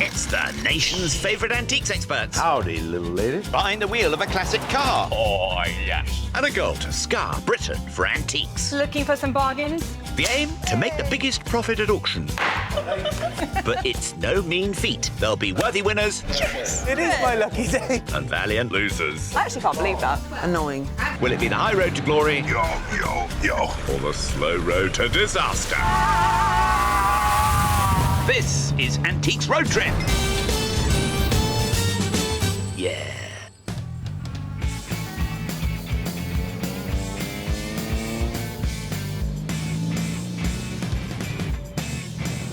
It's the nation's favourite antiques experts. Howdy, little lady. Behind the wheel of a classic car. Oh, yes. And a goal to scar Britain for antiques. Looking for some bargains? The aim? To make the biggest profit at auction. But it's no mean feat. There'll be worthy winners. Yes! It is my lucky day. And valiant losers. I actually can't believe that. Annoying. Will it be the high road to glory? Yo. Or the slow road to disaster? This is Antiques Road Trip. Yeah.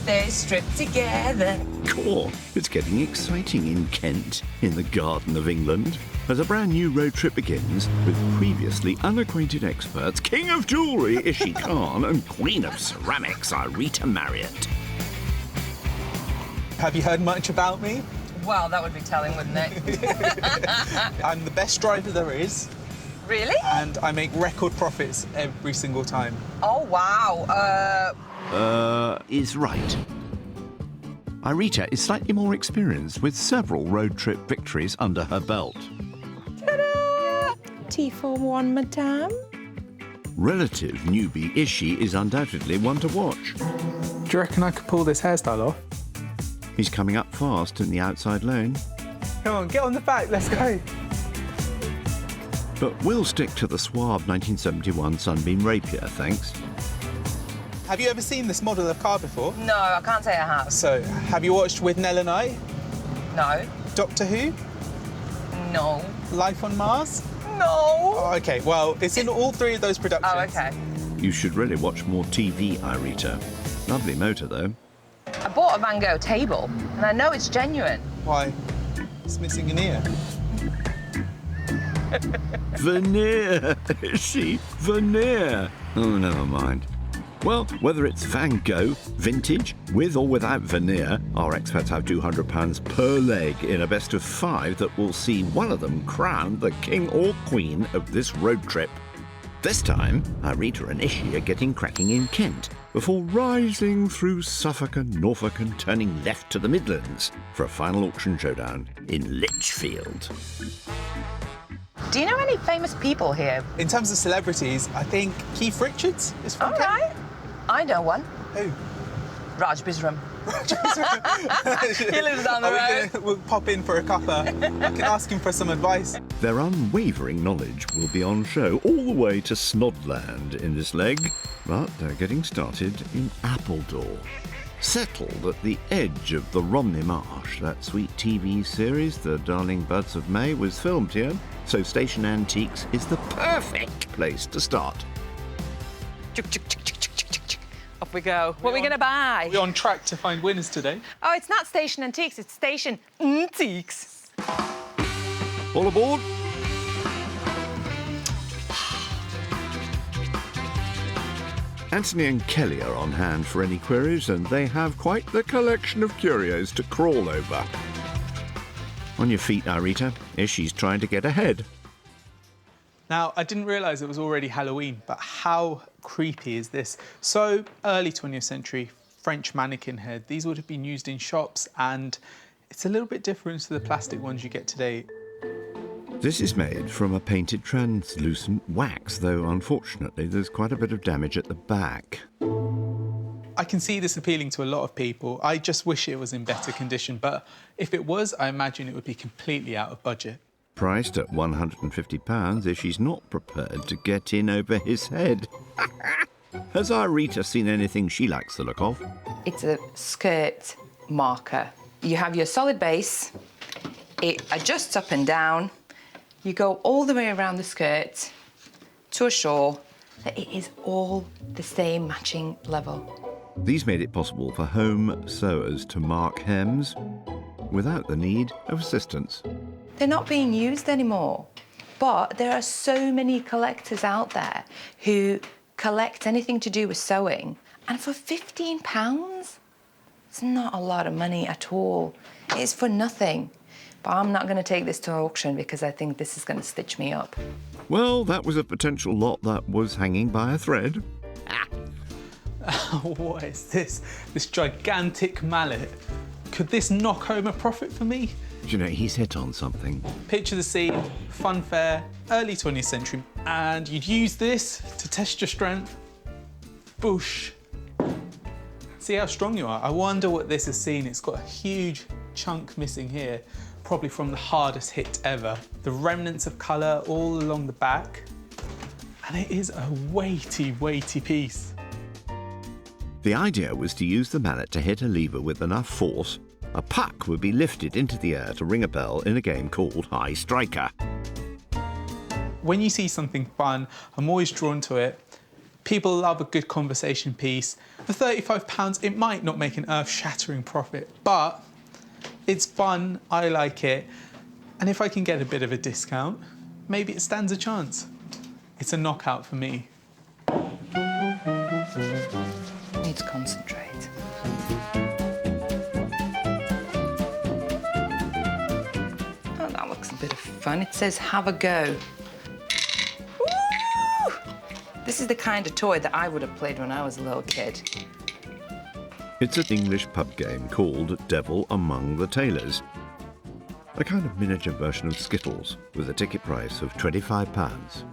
They stripped together. Cool. It's getting exciting in Kent, in the Garden of England, as a brand new road trip begins with previously unacquainted experts, King of Jewellery, Ishy Khan, and Queen of Ceramics, Irita Marriott. Have you heard much about me? Well, that would be telling, wouldn't it? I'm the best driver there is, Really? and I make record profits every single time. Oh, wow. Is right. Irita is slightly more experienced with several road trip victories under her belt. Ta-da! Tea for one, madame. Relative newbie Ishy is undoubtedly one to watch. Do you reckon I could pull this hairstyle off? He's coming up fast in the outside lane, Come on, get on the back, let's go. but we'll stick to the suave 1971 Sunbeam Rapier, thanks. Have you ever seen this model of car before? No, I can't say I have. So, have you watched With Nell and I? No. Doctor Who? No. Life on Mars? No. Oh, OK, well, it's in all three of those productions. Oh, OK. You should really watch more TV, Irita. Lovely motor, though. I bought a Van Gogh table, and I know it's genuine. Why? It's missing an ear. Veneer, Ishy, veneer. Oh, never mind. Well, whether it's Van Gogh, vintage, with or without veneer, our experts have £200 per leg in a best of 5 that will see one of them crowned the king or queen of this road trip. This time, Irita and Ishy are getting cracking in Kent, before rising through Suffolk and Norfolk and turning left to the Midlands for a final auction showdown in Lichfield. Do you know any famous people here? In terms of celebrities, I think Keith Richards is from All Kent. right. I know one. Who? Raj Bisram. He lives down the road. We'll pop in for a cuppa. I can ask him for some advice. Their unwavering knowledge will be on show all the way to Snodland in this leg, but they're getting started in Appledore. Settled at the edge of the Romney Marsh, that sweet TV series, The Darling Buds of May, was filmed here, so Station Antiques is the perfect place to start. Off we go. What are we going to buy? We're on track to find winners today. Oh, it's not Station Antiques, it's Station Antiques. All aboard! Anthony and Kelly are on hand for any queries, and they have quite the collection of curios to crawl over. On your feet, Irita. Ishy's trying to get ahead. Now, I didn't realise it was already Halloween, but how creepy is this? So, early 20th century, French mannequin head. These would have been used in shops, and it's a little bit different to the plastic ones you get today. This is made from a painted translucent wax, though unfortunately there's quite a bit of damage at the back. I can see this appealing to a lot of people. I just wish it was in better condition, but if it was, I imagine it would be completely out of budget. Priced at £150, Ishy's not prepared to get in over his head. Has Irita seen anything she likes the look of? It's a skirt marker. You have your solid base. It adjusts up and down. You go all the way around the skirt to assure that it is all the same matching level. These made it possible for home sewers to mark hems without the need of assistance. They're not being used anymore, but there are so many collectors out there who collect anything to do with sewing, and for £15, it's not a lot of money at all. It's for nothing. But I'm not going to take this to auction because I think this is going to stitch me up. Well, that was a potential lot that was hanging by a thread. What is this? This gigantic mallet Could this knock home a profit for me? Do you know, he's hit on something. Picture the scene, fun fair, early 20th century, and you'd use this to test your strength. Boosh. See how strong you are. I wonder what this has seen. It's got a huge chunk missing here, probably from the hardest hit ever. The remnants of colour all along the back, and it is a weighty, weighty piece. The idea was to use the mallet to hit a lever with enough force. A puck would be lifted into the air to ring a bell in a game called High Striker. When you see something fun, I'm always drawn to it. People love a good conversation piece. For £35, it might not make an earth-shattering profit, but it's fun, I like it, and if I can get a bit of a discount, maybe it stands a chance. It's a knockout for me. Need to concentrate. Oh, that looks a bit of fun. It says, have a go. Woo! This is the kind of toy that I would have played when I was a little kid. It's an English pub game called Devil Among the Tailors. A kind of miniature version of Skittles with a ticket price of £25.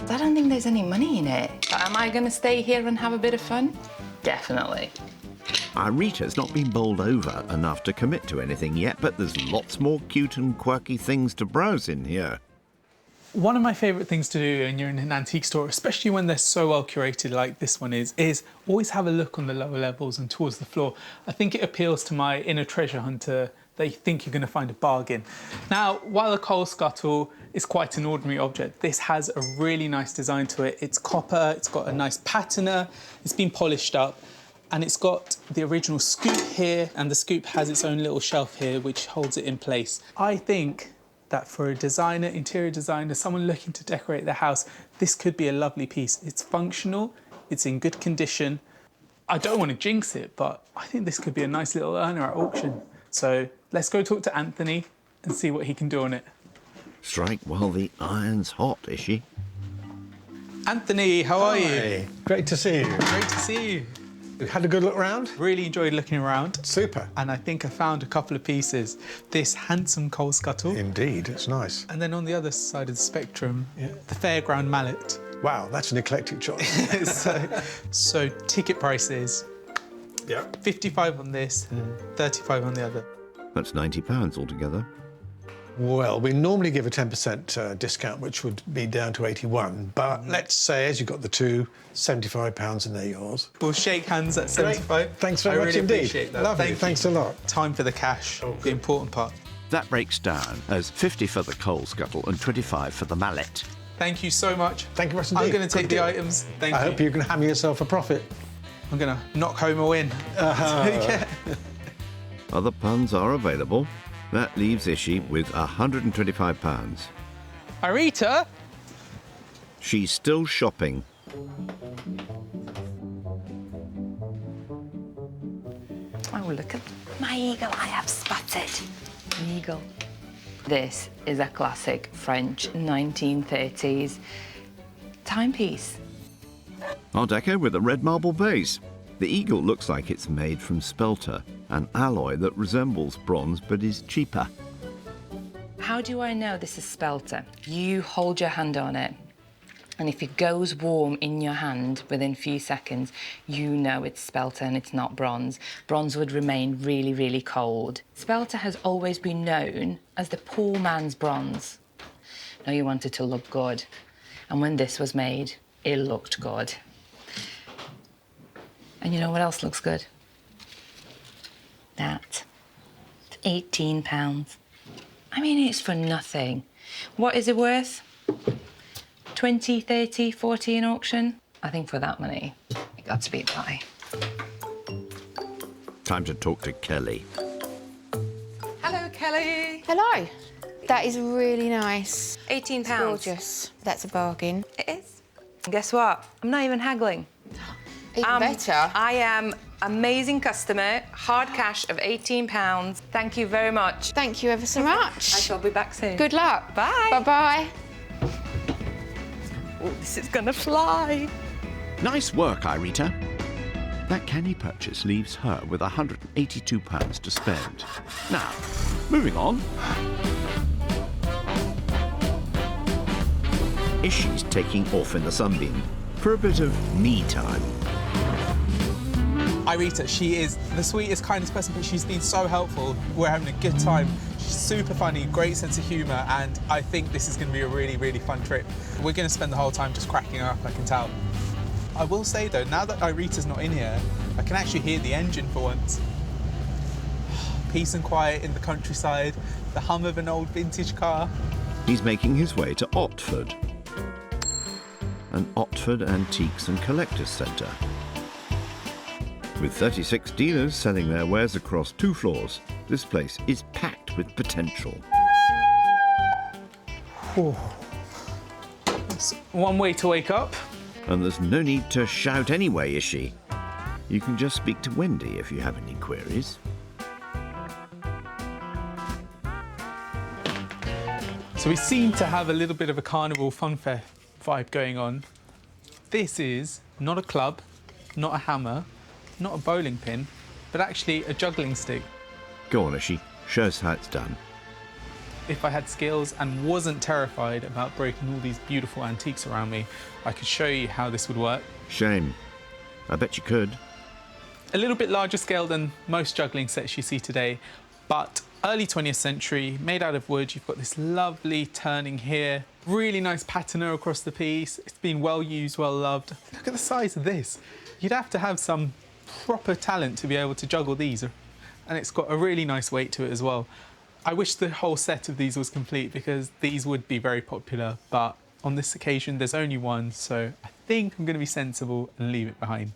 I don't think there's any money in it. But am I going to stay here and have a bit of fun? Definitely. Irita's not been bowled over enough to commit to anything yet, but there's lots more cute and quirky things to browse in here. One of my favourite things to do when you're in an antique store, especially when they're so well curated like this one is always have a look on the lower levels and towards the floor. I think it appeals to my inner treasure hunter. They think you're going to find a bargain. Now, while a coal scuttle is quite an ordinary object, this has a really nice design to it. It's copper, it's got a nice patina, it's been polished up, and it's got the original scoop here, and the scoop has its own little shelf here which holds it in place. I think that for a designer, interior designer, someone looking to decorate their house, this could be a lovely piece. It's functional, it's in good condition. I don't want to jinx it, but I think this could be a nice little earner at auction. So let's go talk to Anthony and see what he can do on it. Strike while the iron's hot, Ishy. Anthony, how are you? Hey, great to see you. Great to see you. You had a good look around? Really enjoyed looking around. Super. And I think I found a couple of pieces. This handsome coal scuttle. Indeed, it's nice. And then on the other side of the spectrum, the fairground mallet. Wow, that's an eclectic choice. so ticket prices. Yeah. 55 on this, 35 on the other. That's £90 altogether. Well, we normally give a 10% discount, which would be down to 81. But let's say, as you got the two, £75 and they're yours. We'll shake hands at 75. Thanks very much really indeed. Appreciate that. Lovely, Thank you. thanks a lot. Time for the cash, the important part. That breaks down as 50 for the coal scuttle and 25 for the mallet. Thank you so much. Thank you very much indeed. I'm going to take Good the deal. items. Thank you. I hope you can hammer yourself a profit. I'm going to knock home a win. Yeah. Other puns are available. That leaves Ishy with £125. Irita? She's still shopping. Oh, look at my eagle I have spotted. An eagle. This is a classic French 1930s timepiece. Art Deco with a red marble base. The eagle looks like it's made from spelter, an alloy that resembles bronze but is cheaper. How do I know this is spelter? You hold your hand on it, and if it goes warm in your hand within a few seconds, you know it's spelter and it's not bronze. Bronze would remain really, really cold. Spelter has always been known as the poor man's bronze. Now you want it to look good, and when this was made, it looked good. And you know what else looks good? That. It's £18. I mean, it's for nothing. What is it worth? 20, 30, 40 in auction? I think for that money, it got to be a buy. Time to talk to Kelly. Hello, Kelly. Hello. That is really nice. £18. Gorgeous. That's a bargain. It is. And guess what? I'm not even haggling. Even better. I am amazing customer, hard cash of £18. Thank you very much. Thank you ever so much. I shall be back soon. Good luck. Bye. Bye-bye. Oh, this is gonna fly. Nice work, Irita. That canny purchase leaves her with £182 to spend. Now, moving on. Ishy's taking off in the Sunbeam for a bit of me time. Irita, she is the sweetest, kindest person, but she's been so helpful. We're having a good time. She's super funny, great sense of humour, and I think this is going to be a really, really fun trip. We're going to spend the whole time just cracking up, I can tell. I will say, though, now that Irita's not in here, I can actually hear the engine for once. Peace and quiet in the countryside, the hum of an old vintage car. He's making his way to Otford, an Otford Antiques and Collectors Centre. With 36 dealers selling their wares across 2 floors, this place is packed with potential. That's one way to wake up. And there's no need to shout anyway, Ishy. You can just speak to Wendy if you have any queries. So we seem to have a little bit of a carnival fun fair vibe going on. This is not a club, not a hammer, not a bowling pin, but actually a juggling stick. Go on, Ishy. Show us how it's done. If I had skills and wasn't terrified about breaking all these beautiful antiques around me, I could show you how this would work. Shame. I bet you could. A little bit larger scale than most juggling sets you see today, but early 20th century, made out of wood. You've got this lovely turning here, really nice patina across the piece. It's been well used, well loved. Look at the size of this. You'd have to have some proper talent to be able to juggle these, and it's got a really nice weight to it as well. I wish the whole set of these was complete because these would be very popular, but on this occasion there's only one, so I think I'm going to be sensible and leave it behind.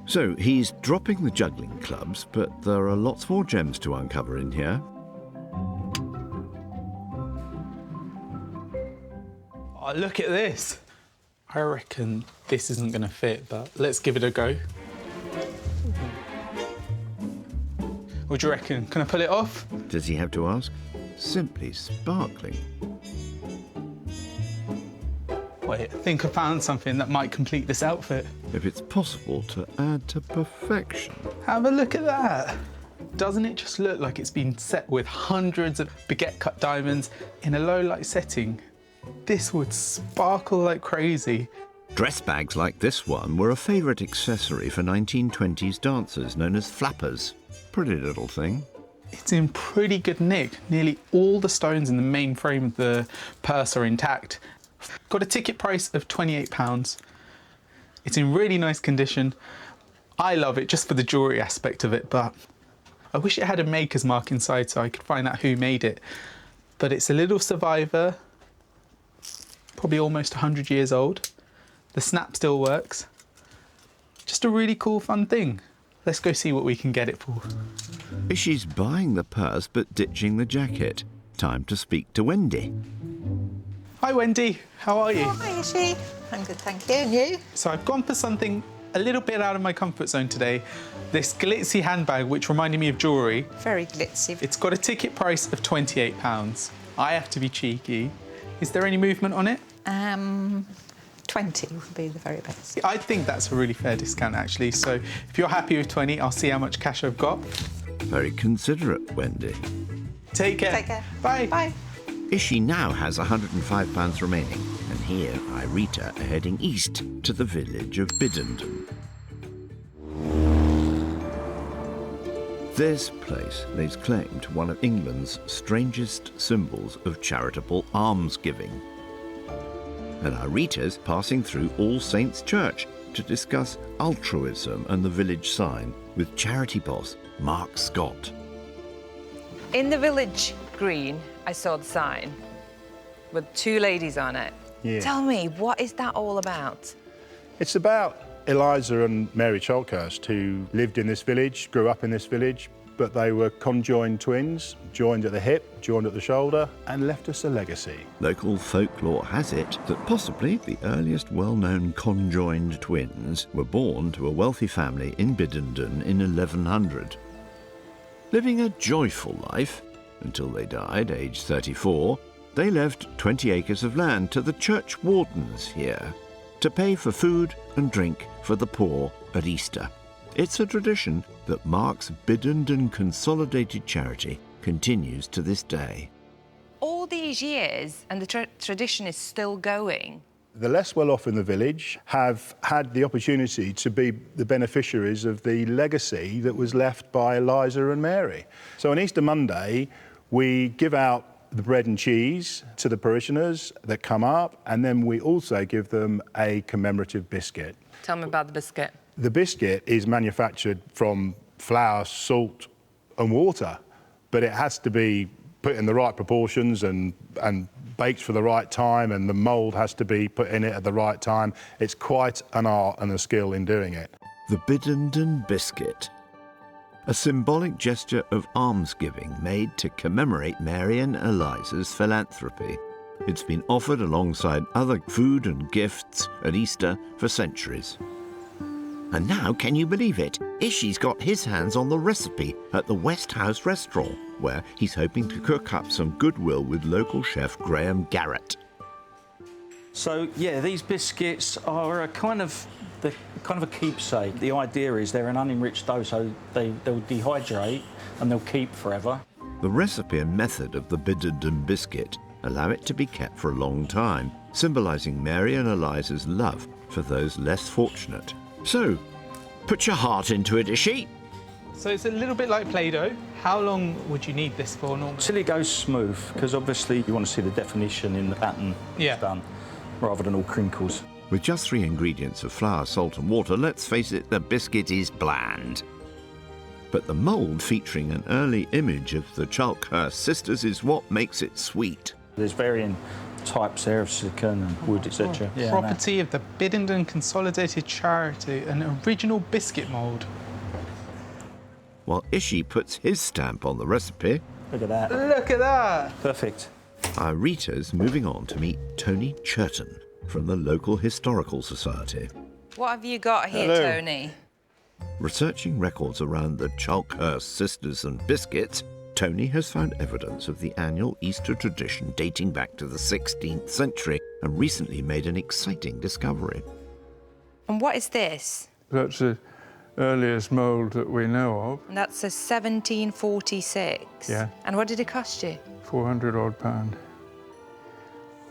So he's dropping the juggling clubs, but there are lots more gems to uncover in here. Oh, look at this. I reckon this isn't going to fit, but let's give it a go. What do you reckon? Can I pull it off? Does he have to ask? Simply sparkling. Wait, I think I found something that might complete this outfit. If it's possible to add to perfection. Have a look at that. Doesn't it just look like it's been set with hundreds of baguette-cut diamonds in a low-light setting? This would sparkle like crazy. Dress bags like this one were a favourite accessory for 1920s dancers known as flappers. Pretty little thing. It's in pretty good nick. Nearly all the stones in the main frame of the purse are intact. Got a ticket price of £28. It's in really nice condition. I love it just for the jewellery aspect of it, but I wish it had a maker's mark inside so I could find out who made it. But it's a little survivor, probably almost 100 years old. The snap still works. Just a really cool, fun thing. Let's go see what we can get it for. Ishy's buying the purse but ditching the jacket. Time to speak to Wendy. Hi Wendy, how are you? Oh, hi Ishy. I'm good, thank you. And you? So I've gone for something a little bit out of my comfort zone today. This glitzy handbag, which reminded me of jewellery. Very glitzy. It's got a ticket price of £28. I have to be cheeky. Is there any movement on it? 20 would be the very best. I think that's a really fair discount, actually. So if you're happy with 20, I'll see how much cash I've got. Very considerate, Wendy. Take care. Take care. Bye. Bye. Ishy now has £105 remaining, and here Irita are heading east to the village of Biddenden. This place lays claim to one of England's strangest symbols of charitable almsgiving. And Irita's passing through All Saints' Church to discuss altruism and the village sign with charity boss Mark Scott. In the village green, I saw the sign with 2 ladies on it. Yeah. Tell me, what is that all about? It's about Eliza and Mary Chalkhurst, who lived in this village, grew up in this village, but they were conjoined twins, joined at the hip, joined at the shoulder, and left us a legacy. Local folklore has it that possibly the earliest well-known conjoined twins were born to a wealthy family in Biddenden in 1100. Living a joyful life until they died, aged 34, they left 20 acres of land to the church wardens here to pay for food and drink for the poor at Easter. It's a tradition that Mark's Biddenden Consolidated Charity continues to this day. All these years, and the tradition is still going. The less well-off in the village have had the opportunity to be the beneficiaries of the legacy that was left by Eliza and Mary. So on Easter Monday, we give out the bread and cheese to the parishioners that come up, and then we also give them a commemorative biscuit. Tell me about the biscuit. The biscuit is manufactured from flour, salt and water, but it has to be put in the right proportions and baked for the right time, and the mould has to be put in it at the right time. It's quite an art and a skill in doing it. The Biddenden Biscuit, a symbolic gesture of almsgiving made to commemorate Mary and Eliza's philanthropy. It's been offered alongside other food and gifts at Easter for centuries. And now, can you believe it? Ishy's got his hands on the recipe at the West House restaurant, where he's hoping to cook up some goodwill with local chef Graham Garrett. So, yeah, these biscuits are a kind of a keepsake. The idea is they're an unenriched dough, so they'll dehydrate and they'll keep forever. The recipe and method of the Biddenden biscuit allow it to be kept for a long time, symbolising Mary and Eliza's love for those less fortunate. So, put your heart into it, Ishy. So it's a little bit like Play-Doh. How long would you need this for normally? Till it goes smooth, because obviously you want to see the definition in the pattern it's done, rather than all crinkles. With just 3 ingredients of flour, salt and water, let's face it, the biscuit is bland. But the mould featuring an early image of the Chalkhurst sisters is what makes it sweet. There's varying types there of silicone and wood, etc. Yeah, property of the Biddenden Consolidated Charity, an original biscuit mould. While Ishy puts his stamp on the recipe. Look at that. Look at that. Perfect. Irita's moving on to meet Tony Churton from the local Historical Society. What have you got here, Hello. Tony? Researching records around the Chalkhurst sisters and biscuits, Tony has found evidence of the annual Easter tradition dating back to the 16th century and recently made an exciting discovery. And what is this? That's the earliest mould that we know of. And that's a 1746. Yeah. And what did it cost you? £400 odd.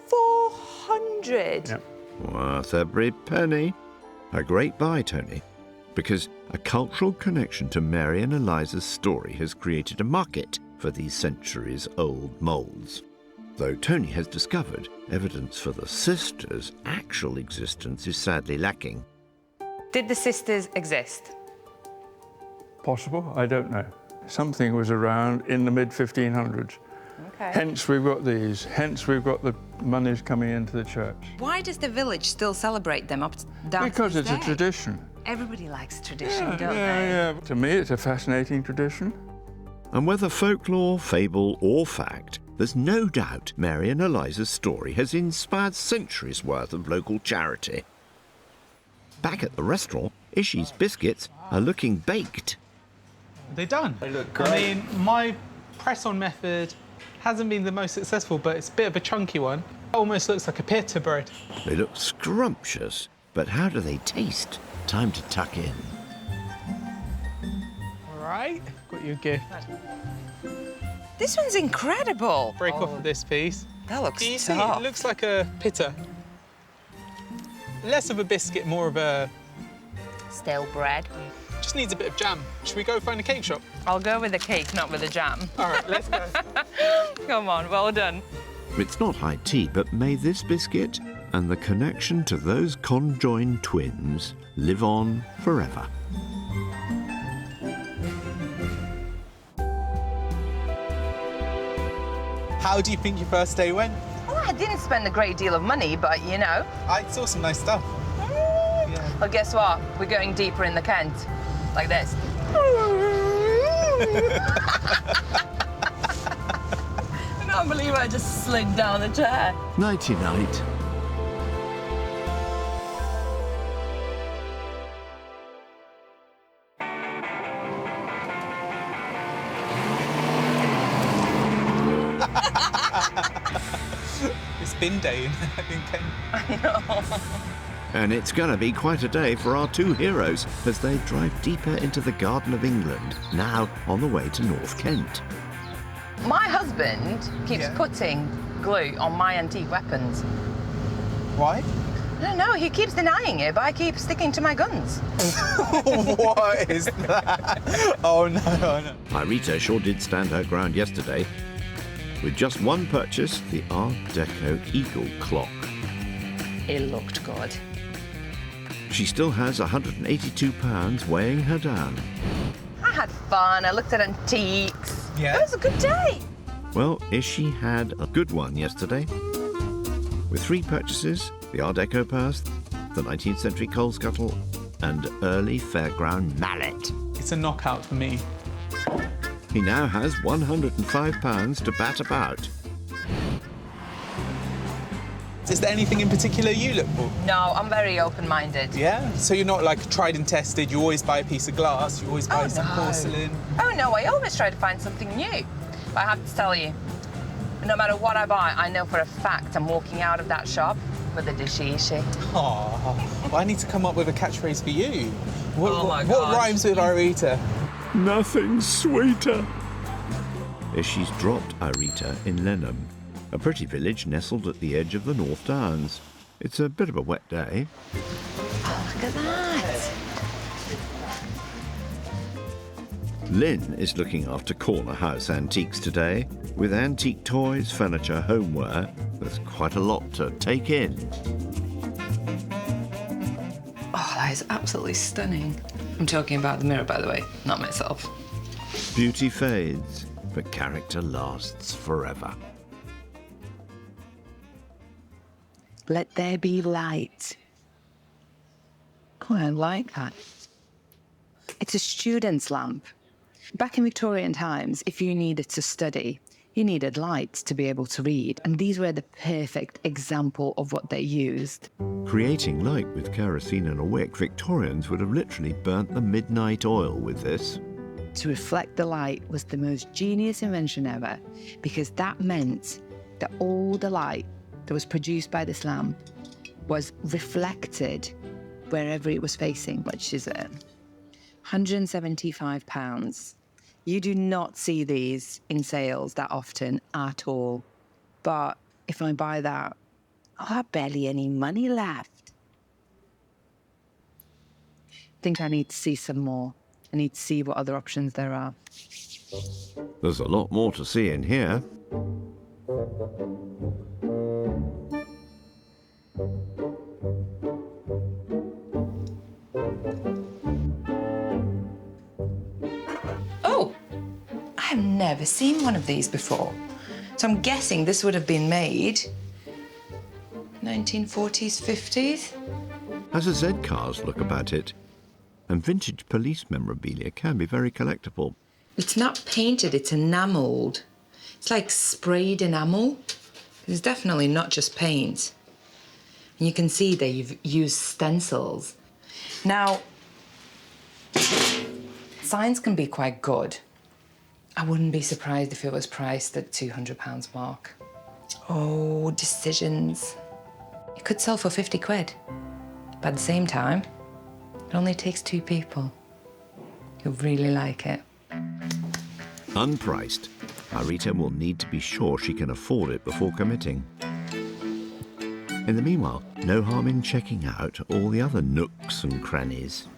400? Yep. Worth every penny. A great buy, Tony, because a cultural connection to Mary and Eliza's story has created a market for these centuries-old moulds. Though Tony has discovered evidence for the sisters' actual existence is sadly lacking. Did the sisters exist? Possible? I don't know. Something was around in the mid-1500s. Okay. Hence we've got these. Hence we've got the monies coming into the church. Why does the village still celebrate them down Because to it's this a day? tradition. Everybody likes tradition, don't they? Yeah. To me, it's a fascinating tradition. And whether folklore, fable or fact, there's no doubt Mary and Eliza's story has inspired centuries' worth of local charity. Back at the restaurant, Ishy's biscuits are looking baked. Are they done? They look great. I mean, my press-on method hasn't been the most successful, but it's a bit of a chunky one. It almost looks like a pita bread. They look scrumptious, but how do they taste? Time to tuck in. All right, got you a gift. This one's incredible. Break off of this piece. That looks Do you see? tough. It looks like a pita. Less of a biscuit, more of a... Stale bread. Just needs a bit of jam. Should we go find a cake shop? I'll go with the cake, not with the jam. All right, let's go. Come on, well done. It's not high tea, but may this biscuit and the connection to those conjoined twins live on forever. How do you think your first day went? Well, I didn't spend a great deal of money, but you know. I saw some nice stuff. Well, guess what? We're going deeper in the Kent. Like this. I can't believe I just slid down the chair. Nighty-night. It's bin day in Kent. I know. And it's going to be quite a day for our two heroes as they drive deeper into the Garden of England, now on the way to North Kent. My husband keeps putting glue on my antique weapons. Why? I don't know, he keeps denying it, but I keep sticking to my guns. What is that? Oh, no, oh, no. Irita sure did stand her ground yesterday. With just one purchase, the Art Deco Eagle clock. It looked good. She still has £182 weighing her down. I had fun, I looked at antiques. Yeah? It was a good day. Well, Ishy had a good one yesterday. With 3 purchases, the Art Deco purse, the 19th century coal scuttle, and early fairground mallet. It's a knockout for me. He now has £105 to bat about. Is there anything in particular you look for? No, I'm very open-minded. Yeah? So you're not like tried and tested, you always buy a piece of glass, you always buy some porcelain? Oh no, I always try to find something new. But I have to tell you, no matter what I buy, I know for a fact I'm walking out of that shop with a dishy Ishy. Oh, well, I need to come up with a catchphrase for you. Oh my What God. rhymes with Irita? Nothing sweeter. Ishy's dropped Irita in Lenham, a pretty village nestled at the edge of the North Downs. It's a bit of a wet day. Oh, look at that. Lynn is looking after Corner House Antiques today. With antique toys, furniture, homeware, there's quite a lot to take in. Oh, that is absolutely stunning. I'm talking about the mirror, by the way, not myself. Beauty fades, but character lasts forever. Let there be light. Oh, I like that. It's a student's lamp. Back in Victorian times, if you needed to study, you needed lights to be able to read, and these were the perfect example of what they used. Creating light with kerosene and a wick, Victorians would have literally burnt the midnight oil with this. To reflect the light was the most genius invention ever, because that meant that all the light that was produced by this lamp was reflected wherever it was facing, which is £175. You do not see these in sales that often at all. But if I buy that, I'll have barely any money left. I think I need to see some more. I need to see what other options there are. There's a lot more to see in here. Oh, I've never seen one of these before. So I'm guessing this would have been made 1940s, 50s? Has a Z-Cars look about it. And vintage police memorabilia can be very collectible. It's not painted, it's enamelled. It's like sprayed enamel. It's definitely not just paint. And you can see they've used stencils. Now, signs can be quite good. I wouldn't be surprised if it was priced at £200 mark. Oh, decisions. It could sell for 50 quid. But at the same time, it only takes 2 people who really like it. Unpriced, Irita will need to be sure she can afford it before committing. In the meanwhile, no harm in checking out all the other nooks and crannies.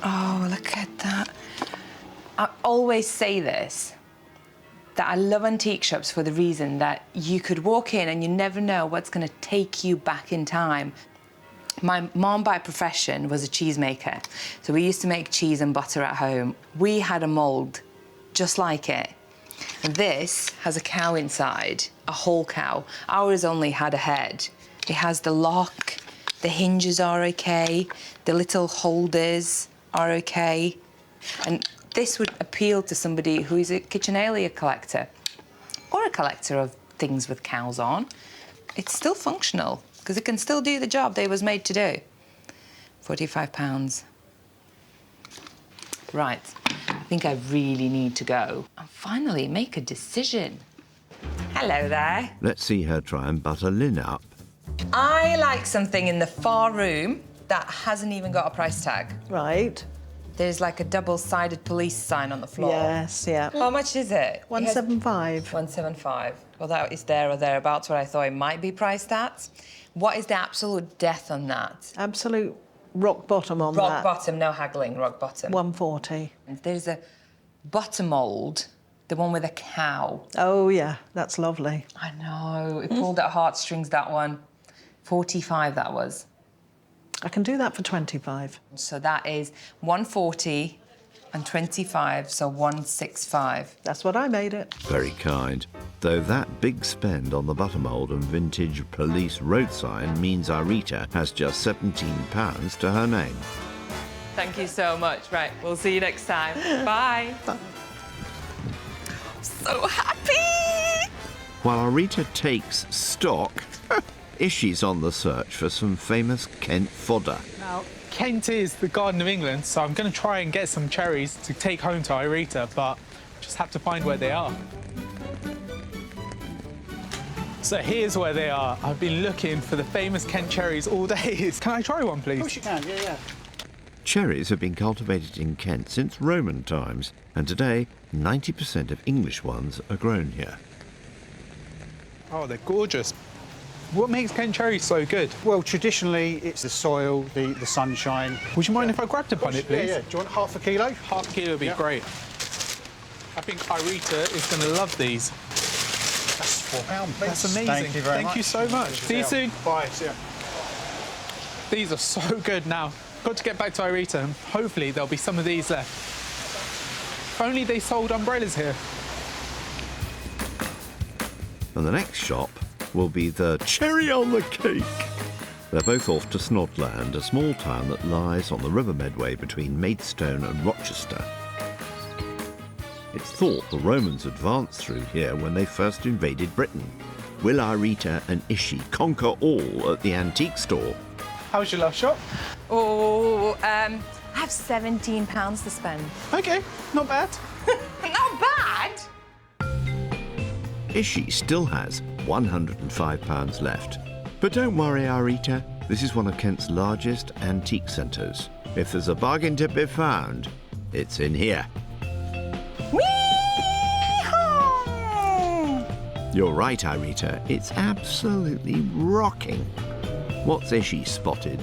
Oh, look at that. I always say this, that I love antique shops for the reason that you could walk in and you never know what's going to take you back in time. My mom by profession was a cheesemaker, so we used to make cheese and butter at home. We had a mould just like it. And this has a cow inside, a whole cow. Ours only had a head. It has the lock, the hinges are okay, the little holders are okay. And this would appeal to somebody who is a kitchenalia collector or a collector of things with cows on. It's still functional because it can still do the job they was made to do. £45. Right, I think I really need to go and finally make a decision. Hello there. Let's see her try and butter Lynn up I like something in the far room that hasn't even got a price tag. Right. There's like a double-sided police sign on the floor. Yes, yeah. How much is it? 175. 175. Well, that is there or thereabouts what I thought it might be priced at. What is the absolute death on that? Absolute rock bottom on that. Rock bottom, no haggling, rock bottom. 140. There's a butter mould, the one with a cow. Oh, yeah, that's lovely. I know, it pulled at heartstrings, that one. 45 that was. I can do that for 25. So that is 140 and 25, so 165. That's what I made it. Very kind. Though that big spend on the buttermould and vintage police road sign means Irita has just £17 to her name. Thank you so much. Right, we'll see you next time. Bye. I'm so happy! While Irita takes stock, Ishy's on the search for some famous Kent fodder. Now, Kent is the Garden of England, so I'm going to try and get some cherries to take home to Irita, but just have to find where they are. So here's where they are. I've been looking for the famous Kent cherries all day. Can I try one, please? Of course you can, yeah. Cherries have been cultivated in Kent since Roman times, and today 90% of English ones are grown here. Oh, they're gorgeous. What makes Kent cherries so good? Well, traditionally, it's the soil, the sunshine. Would you mind if I grabbed a punnet, please? Yeah. Do you want half a kilo? Half a kilo would be great. I think Irita is going to love these. That's £4, please. That's amazing. Thank you very much. Thank you so much. See you soon. Bye. See ya. These are so good now. Got to get back to Irita and hopefully there'll be some of these left. If only they sold umbrellas here. And the next shop will be the cherry on the cake. They're both off to Snodland, a small town that lies on the River Medway between Maidstone and Rochester. It's thought the Romans advanced through here when they first invaded Britain. Will Irita and Ishy conquer all at the antique store? How's your last shop? Oh, I have £17 to spend. OK, not bad. Not bad? Ishy still has £105 left. But don't worry, Irita. This is one of Kent's largest antique centres. If there's a bargain to be found, it's in here. You're right, Irita. It's absolutely rocking. What's Ishy spotted?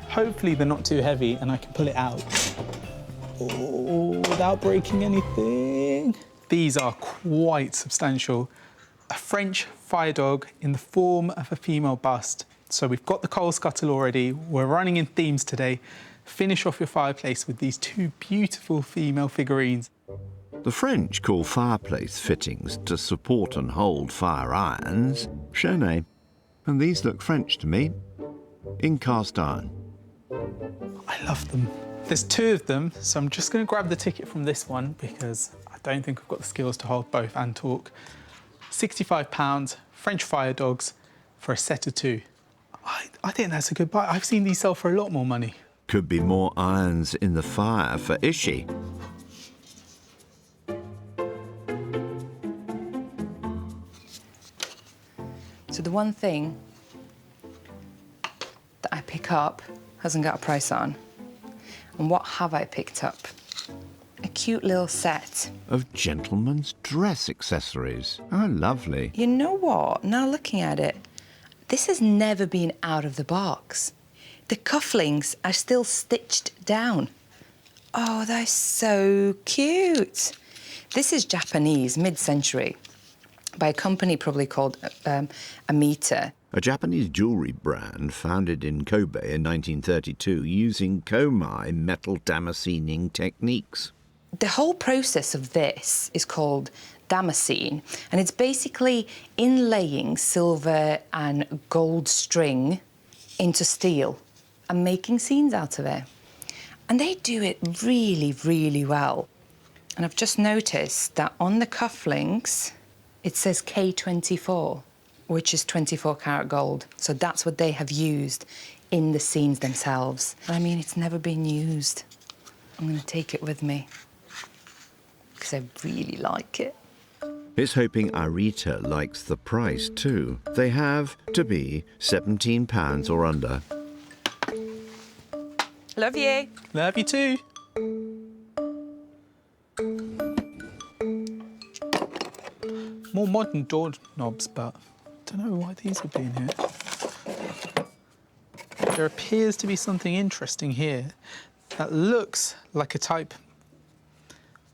Hopefully they're not too heavy and I can pull it out. Oh, without breaking anything. These are quite substantial. A French fire dog in the form of a female bust. So we've got the coal scuttle already. We're running in themes today. Finish off your fireplace with these two beautiful female figurines. The French call fireplace fittings to support and hold fire irons chaîné. And these look French to me, in cast iron. I love them. There's two of them, so I'm just going to grab the ticket from this one because I don't think I've got the skills to hold both and talk. £65, French fire dogs for a set of two. I think that's a good buy. I've seen these sell for a lot more money. Could be more irons in the fire for Ishy. So the one thing that I pick up hasn't got a price on. And what have I picked up? A cute little set. Of gentlemen's dress accessories. How lovely. You know what? Now looking at it, this has never been out of the box. The cufflinks are still stitched down. Oh, they're so cute. This is Japanese, mid-century, by a company probably called Amita. A Japanese jewellery brand founded in Kobe in 1932 using komai metal damascening techniques. The whole process of this is called damascene, and it's basically inlaying silver and gold string into steel and making scenes out of it. And they do it really, really well. And I've just noticed that on the cufflinks, it says K24, which is 24 karat gold. So that's what they have used in the scenes themselves. I mean, it's never been used. I'm going to take it with me because I really like it. is hoping Irita likes the price too. They have to be £17 or under. Love you. Love you too. More modern doorknobs, but I don't know why these would be in here. There appears to be something interesting here that looks like a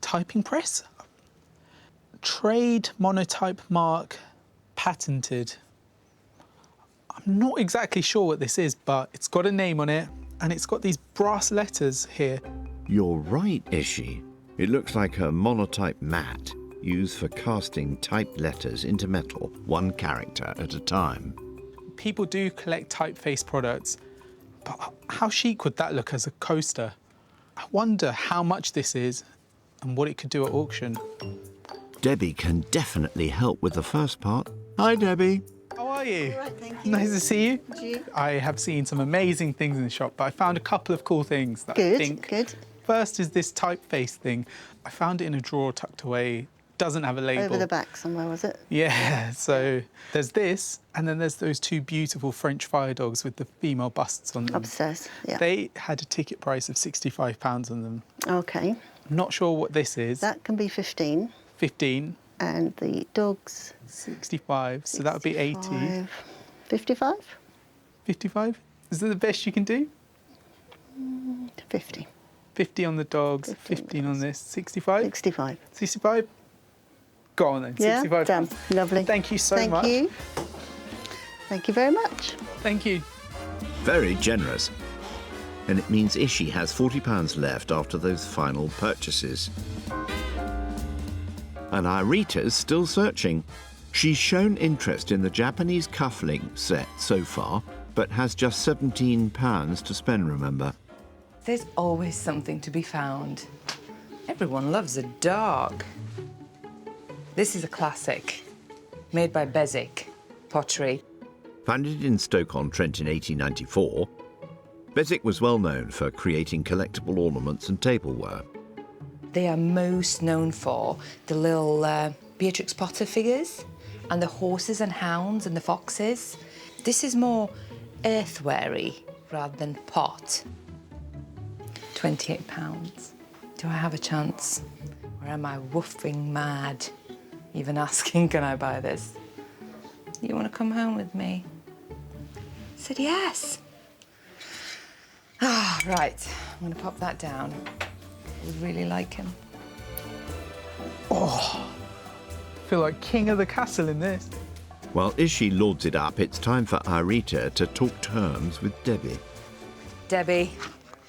typing press. Trade monotype mark patented. I'm not exactly sure what this is, but it's got a name on it and it's got these brass letters here. You're right, Ishy. It looks like a monotype mat used for casting typed letters into metal, one character at a time. People do collect typeface products, but how chic would that look as a coaster? I wonder how much this is and what it could do at auction. Debbie can definitely help with the first part. Hi, Debbie. How are you? All right, thank you. Nice to see you. And you? I have seen some amazing things in the shop, but I found a couple of cool things that I think. Good. First is this typeface thing. I found it in a drawer tucked away. Doesn't have a label. Over the back somewhere, was it? Yeah, so there's this, and then there's those two beautiful French fire dogs with the female busts on them. Upstairs, yeah. They had a ticket price of £65 on them. Okay. I'm not sure what this is. That can be 15. 15. And the dogs? 65, so that would be 80. 55? 55? Is that the best you can do? 50. 50 on the dogs, 15 on this. 65? 65. 65? Go on then, Yeah, 65. done. Lovely. Thank you so much. Thank you. Thank you very much. Thank you. Very generous. And it means Ishy has £40 left after those final purchases. And Irita's still searching. She's shown interest in the Japanese cufflink set so far, but has just £17 to spend, remember. There's always something to be found. Everyone loves a dog. This is a classic, made by Bezic, pottery. Founded in Stoke-on-Trent in 1894, Bezic was well known for creating collectible ornaments and tableware. They are most known for the little Beatrix Potter figures and the horses and hounds and the foxes. This is more earthwary rather than pot. £28. Do I have a chance? Or am I woofing mad? Even asking, can I buy this? You want to come home with me? I said yes. Ah, right. I'm going to pop that down. I would really like him. Oh, I feel like king of the castle in this. While Ishy lords it up, it's time for Irita to talk terms with Debbie. Debbie.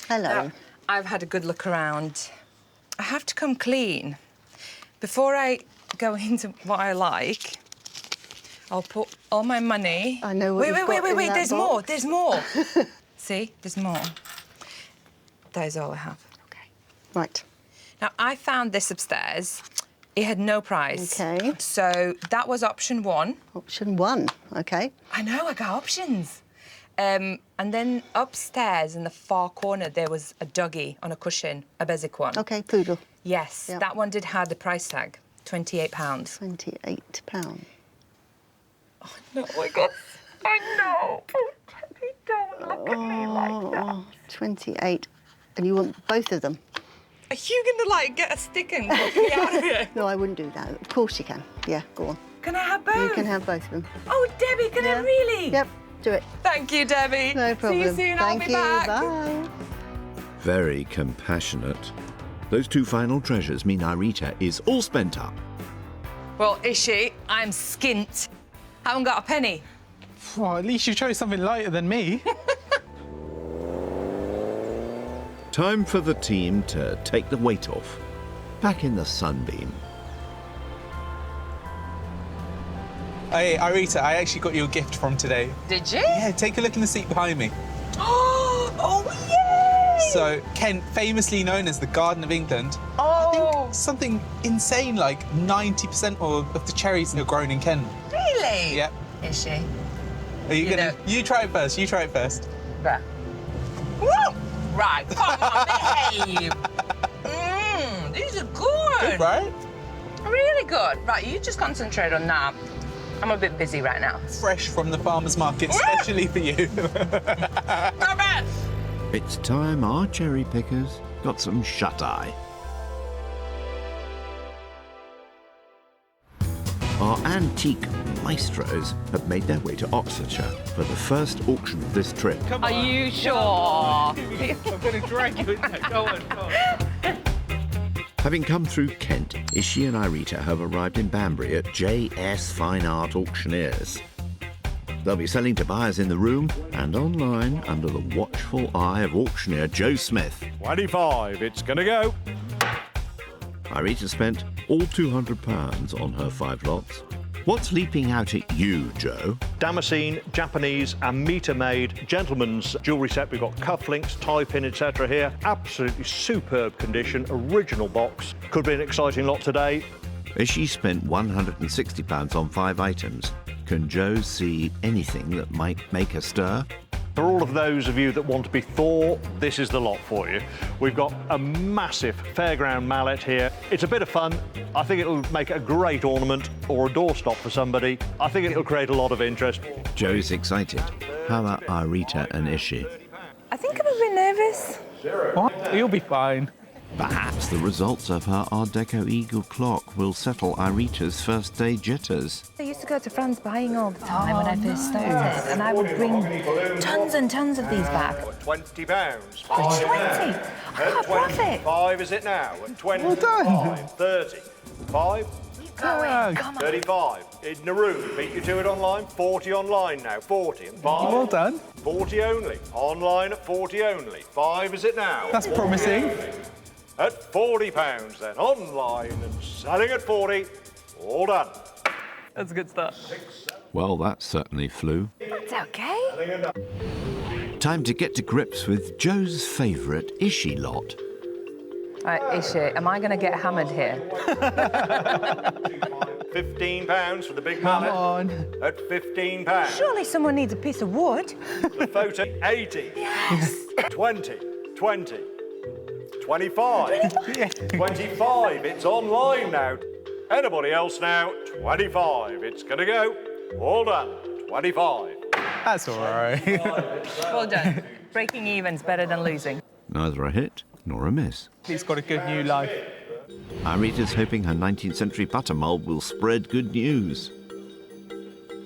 Hello. Now, I've had a good look around. I have to come clean. Before I go into what I like, I'll put all my money... I know what you've got in that there's box. more, there's more. See, there's more. That is all I have. Okay. Right. Now, I found this upstairs. It had no price. Okay. So that was option one. Option one, okay. I know, I got options. And then upstairs in the far corner, there was a doggy on a cushion, a Bezic one. Okay, poodle. Yes, Yep. that one did have the price tag, £28. £28. Oh, no, oh my God. I know. Oh, Teddy, don't look at me like that. 28. And you want both of them? Are you going to, like, get a stick and put me out of here? No, I wouldn't do that. Of course you can. Yeah, go on. Can I have both? You can have both of them. Oh, Debbie, can I really? Yep, do it. Thank you, Debbie. No problem. See you soon, Thank I'll be you. back. Bye. Very compassionate. Those two final treasures mean Irita is all spent up. Well, Ishy, I'm skint. Haven't got a penny. Well, at least you chose something lighter than me. Time for the team to take the weight off. Back in the Sunbeam. Hey, Irita, I actually got you a gift from today. Did you? Yeah, take a look in the seat behind me. Oh, yay! So, Kent, famously known as the Garden of England, I think something insane like 90% of the cherries are grown in Kent. Really? Yep. Ishy. Are you You gonna? know- You try it first. You try it first. Right. Woo! Right, come on, behave. These are good. Good, right? Really good. Right, you just concentrate on that. I'm a bit busy right now. Fresh from the farmer's market, especially for you. Not bad. It's time our cherry pickers got some shut-eye. Our antique maestros have made their way to Oxfordshire for the first auction of this trip. Are you sure? I'm going to drag you in there. Go on, go on. Having come through Kent, Ishy and Irita have arrived in Banbury at JS Fine Art Auctioneers. They'll be selling to buyers in the room and online under the watchful eye of auctioneer Joe Smith. 25, it's gonna go. Irita spent all £200 on her 5 lots. What's leaping out at you, Joe? Damascene, Japanese and meter-made gentleman's jewellery set. We've got cufflinks, tie pin, etc. here. Absolutely superb condition, original box. Could be an exciting lot today. Ishy spent £160 on 5 items. Can Joe see anything that might make a stir? For all of those of you that want to be Thor, this is the lot for you. We've got a massive fairground mallet here. It's a bit of fun. I think it'll make a great ornament or a doorstop for somebody. I think it'll create a lot of interest. Joe's excited. How about Irita and Ishy? I think I'm a bit nervous. What? You'll be fine. Perhaps the results of her Art Deco Eagle clock will settle Irita's first day jitters. I used to go to France buying all the time when I first started, and I would bring tons and tons of these back. £20. 20? I got a profit. 5 is it now? 20. Well done. 30. 5. Going. Come on. 35. In the room. Beat you to it online. 40 online now. 40 and 5. Well done. 40 only. Online at 40 only. 5 is it now? That's promising. At £40 then. Online and selling at 40. All done. That's a good start. Well, that certainly flew. That's okay. Time to get to grips with Joe's favourite Ishy lot. Right, Ishy, am I going to get hammered here? £15 for the big Come mallet. on. At £15. Surely someone needs a piece of wood. The photo, 80. Yes. 20. 20. 25. 25. It's online now. Anybody else now? 25. It's going to go. All done. 25. That's all right. Well done. Breaking even's better than losing. Neither a hit nor a miss. He's got a good new life. Irita's hoping her 19th century butter mould will spread good news.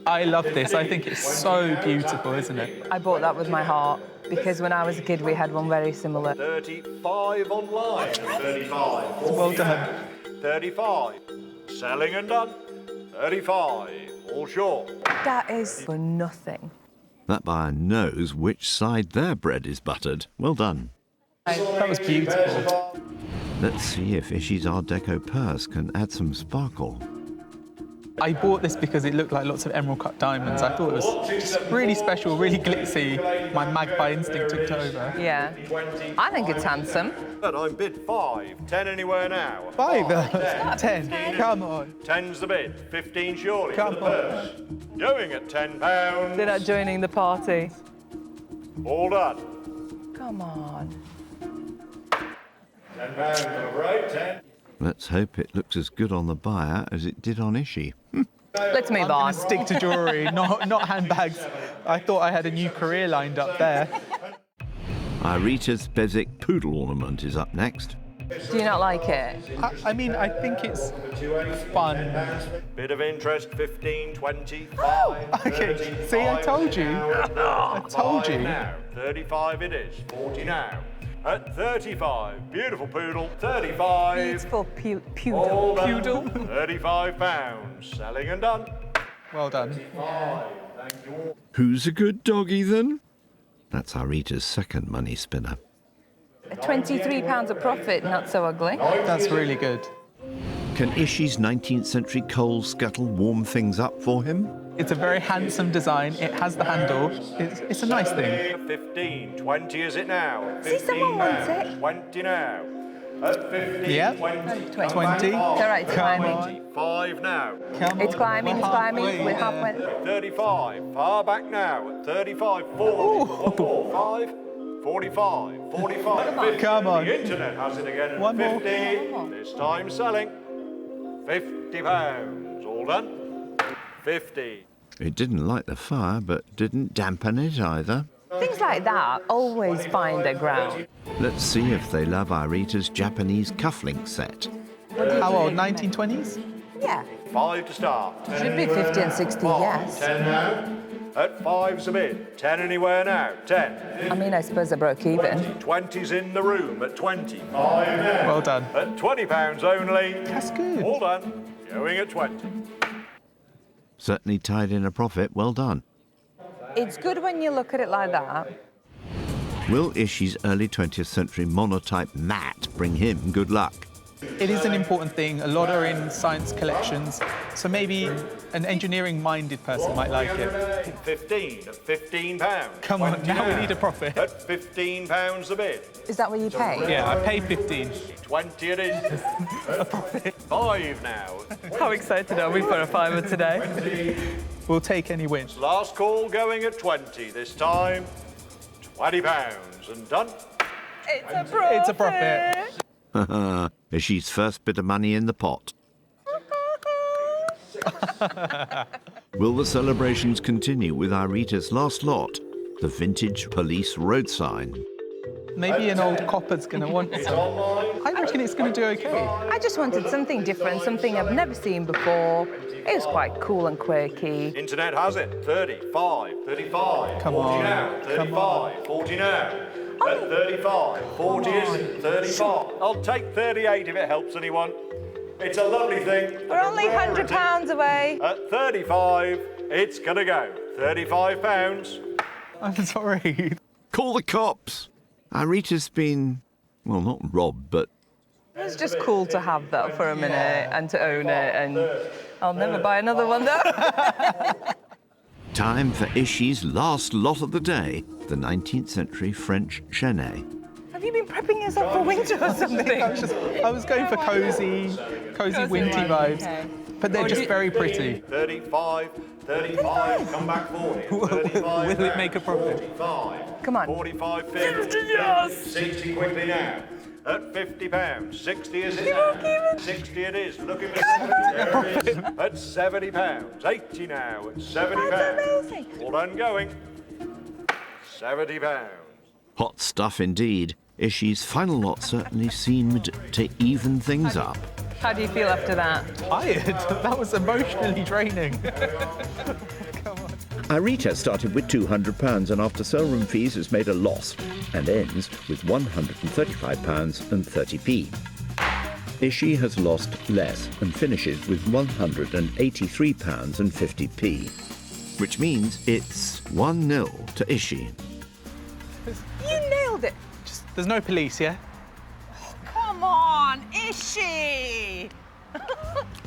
I love this. I think it's so beautiful, isn't it? I bought that with my heart because when I was a kid we had one very similar. 35 online. 35. Well done. 35. Selling and done. 35. All sure. That is for nothing. That buyer knows which side their bread is buttered. Well done. That was beautiful. Let's see if Ishy's Art Deco purse can add some sparkle. I bought this because it looked like lots of emerald cut diamonds. I thought it was just really special, really glitzy. My magpie instinct took over. Yeah. I think it's handsome. And I'm bid 5. 10 anywhere now. 5? 10. Come on. 10's the bid. 15 surely. Come for the purse. Going at £10. They're not joining the party. All done. Come on. £10 over 8. 10. Let's hope it looks as good on the buyer as it did on Ishy. Let's move I'm on. going to stick to jewellery, not handbags. I thought I had a new career lined up there. Irita's Bezic poodle ornament is up next. Do you not like it? I mean, I think it's fun. Bit of interest, 15, 20, 5, Okay, 30, see, I told you. I told you. Now, 35 it is, 40 now. At 35, beautiful poodle, 35. Beautiful poodle. All done. Poodle. £35, selling and done. Well done. Thank you. Who's a good doggy then? That's Irita's second money spinner. £23 a profit, not so ugly. That's really good. Can Ishy's 19th century coal scuttle warm things up for him? It's a very handsome design. It has the handle. It's a nice thing. 15, 20 is it now? See, someone wants it. 20 now. At 15, Yeah. 20. 20. It's all right, it's climbing. 5 now. Come It's on. climbing, it's climbing. We're halfway. 35, far back now. At 35, 40. 5, 45, 45, 50. Come on. The internet has it again. One more. 50. This time selling. £50. All done. 50. It didn't light the fire, but didn't dampen it either. Things like that always find their ground. Let's see if they love Irita's Japanese cufflink set. How old? 1920s? Yeah. 5 to start. Should be 50 and 60, yes. 10 now. At 5's a bid. 10 anywhere now. 10. I mean, I suppose I broke even. 20's in the room at 20. 5 now. Well done. At £20 only. That's good. All done. Going at 20. Certainly tied in a profit. Well done. It's good when you look at it like that. Will Ishy's early 20th century monotype mat bring him good luck? It is an important thing. A lot are in science collections, so maybe an engineering-minded person might like it. 15 at £15. Come on, now we need a profit. At £15 a bid. Is that what you pay? Yeah, I pay 15. 20 it is. A profit. 5 now. How excited are we for a fiver today? We'll take any win. Last call going at 20. This time, £20 and done. It's a profit. It's a profit. Ishy's first bit of money in the pot. Will the celebrations continue with Irita's last lot, the vintage police road sign? Maybe an old copper's going to want some. I reckon it's going to do okay. I just wanted something different, something I've never seen before. It was quite cool and quirky. Internet has it. 35, 35. Come 40 on. now. 35, 40 now. At 35, 40 is 35. I'll take 38 if it helps anyone. It's a lovely thing. We're only £100 away. At 35, it's gonna go. £35. I'm sorry. Call the cops! Irita's been, well, not robbed, but... It was just cool to have that for a minute and to own it, and I'll never buy another one though. Time for Ishy's last lot of the day, the 19th century French chenet. Have you been prepping yourself for winter or something? I was going for cosy winty vibes, okay. but they're just very pretty. 35, 35, come back 40. 35 Will it make a profit? 45. Come on. 45, 50. Yes. 60 quickly now. At £50. 60 is it now. 60 it is. Looking for 70. At £70. 80 now. At £70. That's amazing. All done going. £70. Hot stuff indeed. Ishy's final lot certainly seemed to even things up. How do you feel after that? Tired. That was emotionally draining. Irita started with £200 and after sale room fees has made a loss and ends with £135 and 30p. Ishy has lost less and finishes with £183 and 50p, which means it's 1-0 to Ishy. You nailed it. There's no police, yeah? Come on, Ishy.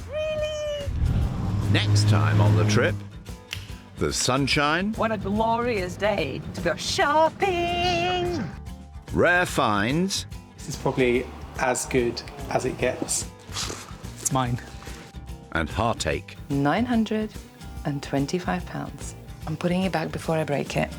Really? Next time on the trip, the sunshine, What a glorious day to go shopping. rare finds, This is probably as good as it gets. It's mine. and heartache. £925. I'm putting it back before I break it.